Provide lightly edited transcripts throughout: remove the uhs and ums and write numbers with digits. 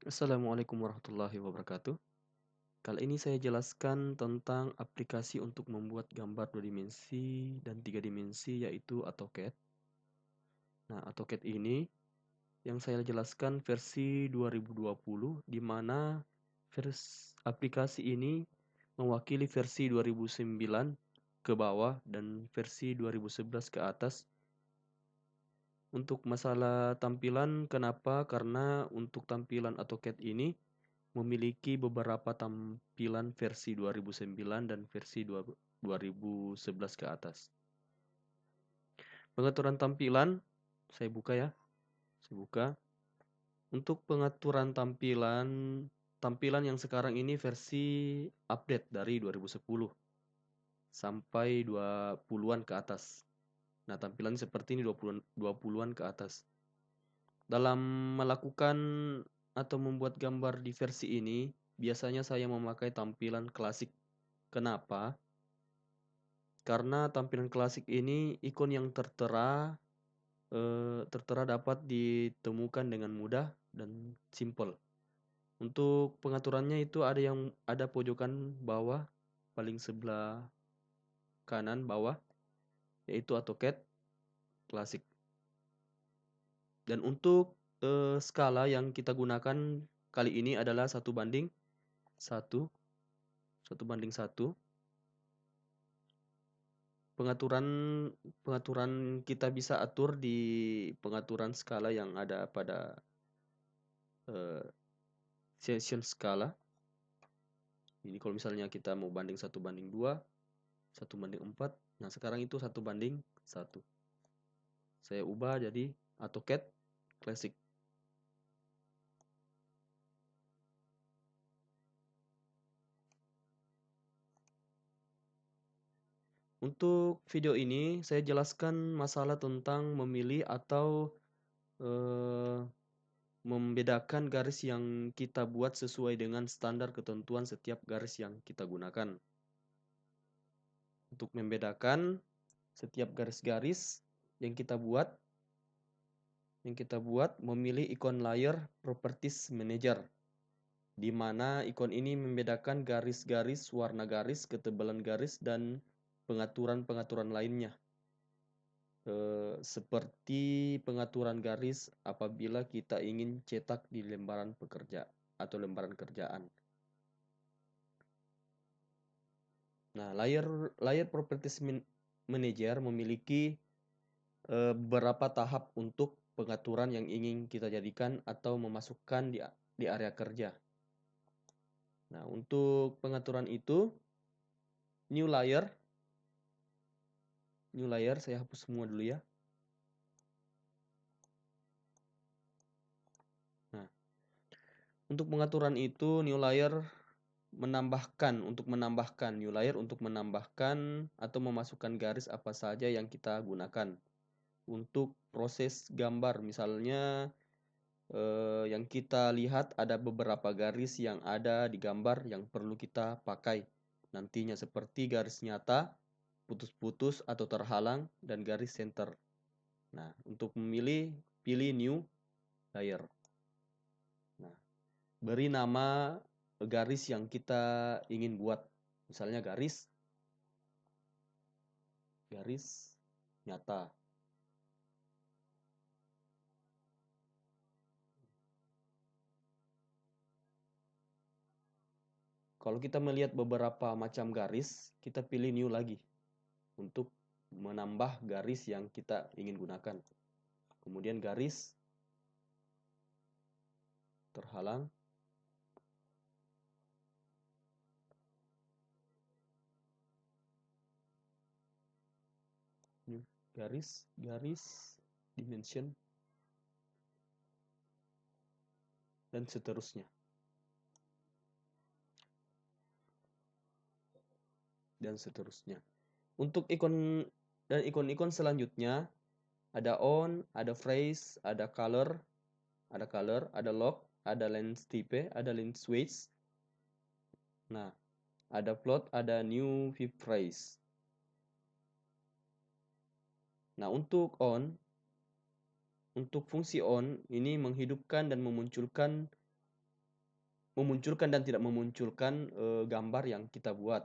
Assalamualaikum warahmatullahi wabarakatuh. Kali ini saya jelaskan tentang aplikasi untuk membuat gambar 2 dimensi dan 3 dimensi yaitu AutoCAD. Nah, AutoCAD ini yang saya jelaskan versi 2020 di mana aplikasi ini mewakili versi 2009 ke bawah dan versi 2011 ke atas. Untuk masalah tampilan, kenapa? Karena untuk tampilan AutoCAD ini memiliki beberapa tampilan versi 2009 dan versi 2011 ke atas. Pengaturan tampilan, saya buka ya. Saya buka. Untuk pengaturan tampilan yang sekarang ini versi update dari 2010 sampai 20-an ke atas. Nah, tampilan seperti ini 20-an ke atas. Dalam melakukan atau membuat gambar di versi ini, biasanya saya memakai tampilan klasik. Kenapa? Karena tampilan klasik ini ikon yang tertera dapat ditemukan dengan mudah dan simple. Untuk pengaturannya itu ada pojokan bawah paling sebelah kanan bawah yaitu AutoCAD klasik. Dan untuk skala yang kita gunakan kali ini adalah 1:1. 1:1. Pengaturan kita bisa atur di pengaturan skala yang ada pada session skala. Ini kalau misalnya kita mau banding 1:2, 1:4. Nah, sekarang itu 1:1. Saya ubah jadi AutoCAD Classic. Untuk video ini saya jelaskan masalah tentang memilih atau membedakan garis yang kita buat sesuai dengan standar ketentuan setiap garis yang kita gunakan. Untuk membedakan setiap garis-garis yang kita buat memilih ikon Layer Properties Manager, di mana ikon ini membedakan garis-garis, warna garis, ketebalan garis, dan pengaturan-pengaturan lainnya. Seperti pengaturan garis apabila kita ingin cetak di lembaran pekerja atau lembaran kerjaan. Nah, Layer Properties Manager memiliki beberapa tahap untuk pengaturan yang ingin kita jadikan atau memasukkan di area kerja. Nah, untuk pengaturan itu, new layer saya hapus semua dulu ya. Nah, untuk pengaturan itu new layer untuk menambahkan atau memasukkan garis apa saja yang kita gunakan untuk proses gambar. Misalnya yang kita lihat ada beberapa garis yang ada di gambar yang perlu kita pakai nantinya, seperti garis nyata, putus-putus atau terhalang, dan garis center. Nah, untuk pilih new layer. Nah, beri nama garis yang kita ingin buat. Misalnya garis nyata. Kalau kita melihat beberapa macam garis, kita pilih new lagi untuk menambah garis yang kita ingin gunakan. Kemudian garis terhalang. Garis dimension, dan seterusnya. Untuk ikon-ikon selanjutnya ada on, ada phrase, ada color, ada lock, ada lens type, ada lens weights. Nah, ada plot, ada new view phrase. Nah, untuk fungsi on ini menghidupkan dan memunculkan memunculkan dan tidak memunculkan gambar yang kita buat.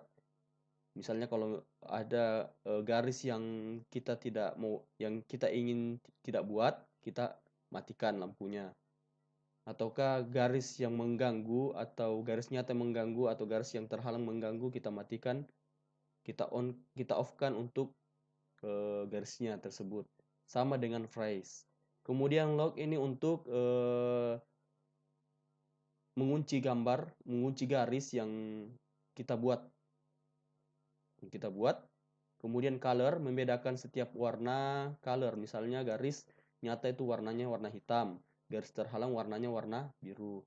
Misalnya kalau ada garis yang kita tidak mau, yang kita ingin tidak buat, kita matikan lampunya. Ataukah garis yang mengganggu atau garis nyata mengganggu atau garis yang terhalang mengganggu, kita matikan, kita off-kan untuk garisnya tersebut. Sama dengan phrase. Kemudian lock ini untuk mengunci gambar, mengunci garis yang kita buat. Kemudian color, membedakan setiap warna color. Misalnya garis nyata itu warnanya warna hitam, garis terhalang warnanya warna biru.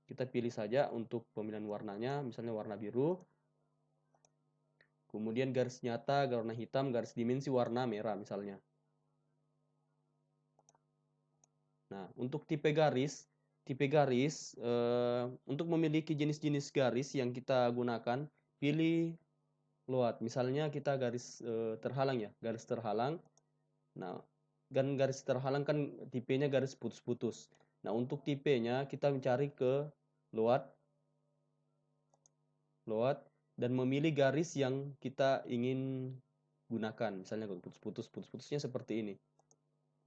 Kita pilih saja untuk pemilihan warnanya, misalnya warna biru. Kemudian garis nyata warna hitam, garis dimensi warna merah misalnya. Nah, untuk tipe garis untuk memiliki jenis-jenis garis yang kita gunakan, pilih load. Misalnya kita garis terhalang ya, garis terhalang. Nah, dan garis terhalang kan tipenya garis putus-putus. Nah, untuk tipenya kita mencari ke load dan memilih garis yang kita ingin gunakan. Misalnya putus-putusnya seperti ini.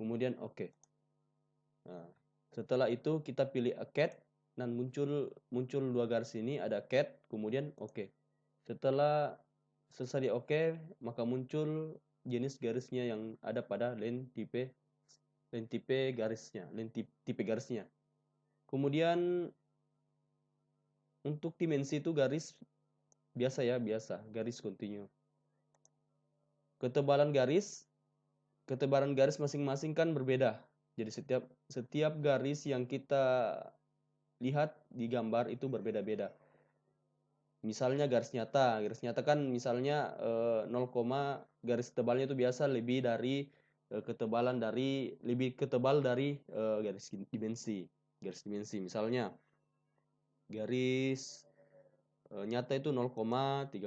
Kemudian oke. Nah, setelah itu kita pilih a cat dan muncul dua garis ini, ada cat, kemudian oke. Setelah selesai di oke, maka muncul jenis garisnya yang ada pada tipe garisnya. Kemudian untuk dimensi itu garis biasa ya, garis kontinu. Ketebalan garis masing-masing kan berbeda. Jadi setiap garis yang kita lihat di gambar itu berbeda-beda. Misalnya garis nyata kan misalnya 0, garis tebalnya itu biasa lebih ketebal dari garis dimensi. Misalnya garis nyata itu 0,30,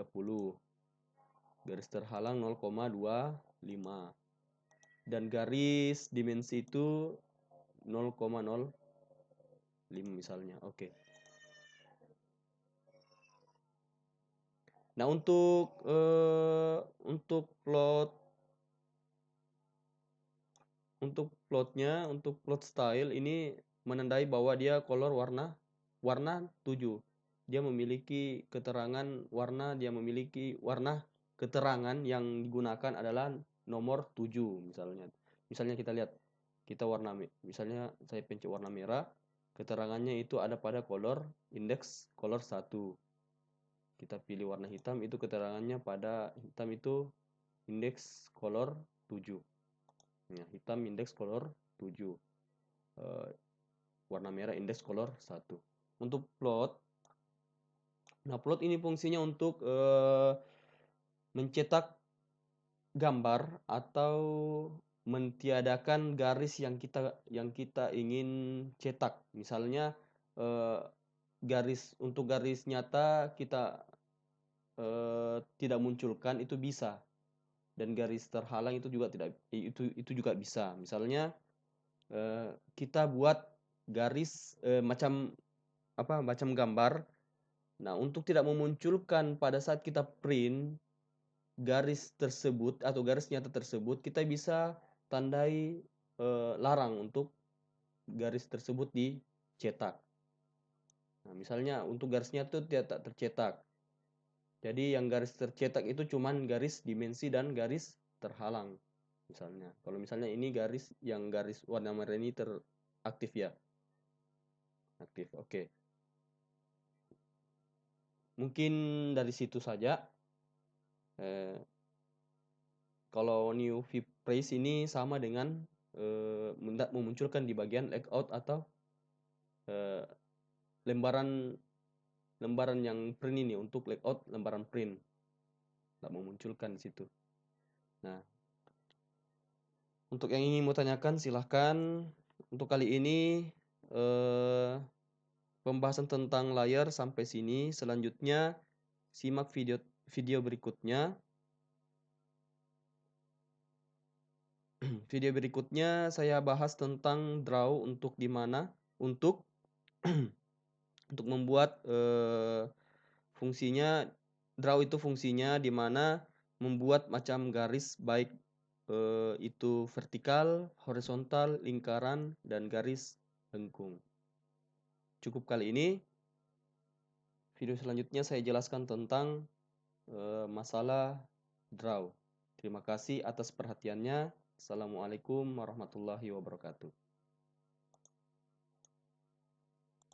garis terhalang 0,25, dan garis dimensi itu 0,05 misalnya. Oke. Nah, untuk plot style ini menandai bahwa dia color warna 7. Dia memiliki keterangan keterangan yang digunakan adalah nomor 7 misalnya. Misalnya kita lihat, misalnya saya pencet warna merah, keterangannya itu ada pada indeks color 1. Kita pilih warna hitam, itu keterangannya pada hitam itu indeks color 7. Ya, hitam indeks color 7. Warna merah indeks color 1. Untuk plot, plot ini fungsinya untuk mencetak gambar atau mentiadakan garis yang kita ingin cetak. Misalnya untuk garis nyata kita tidak munculkan, itu bisa. Dan garis terhalang itu juga bisa. Misalnya kita buat garis macam gambar. Nah, untuk tidak memunculkan pada saat kita print garis tersebut atau garis nyata tersebut, kita bisa tandai larang untuk garis tersebut dicetak. Nah, misalnya untuk garis nyata tidak tercetak. Jadi yang garis tercetak itu cuman garis dimensi dan garis terhalang. Misalnya, kalau misalnya ini garis warna merah ini teraktif ya. Aktif, oke. Mungkin dari situ saja. Kalau new phrase ini sama dengan memunculkan di bagian layout atau lembaran yang print ini. Untuk layout lembaran print, tidak memunculkan di situ. Nah, untuk yang ingin mau tanyakan silahkan. Untuk kali ini pembahasan tentang layar sampai sini. Selanjutnya simak video berikutnya. Video berikutnya saya bahas tentang draw untuk untuk membuat fungsinya draw itu fungsinya di mana membuat macam garis baik itu vertikal, horizontal, lingkaran, dan garis lengkung. Cukup kali ini. Video selanjutnya saya jelaskan tentang masalah draw. Terima kasih atas perhatiannya. Assalamualaikum warahmatullahi wabarakatuh.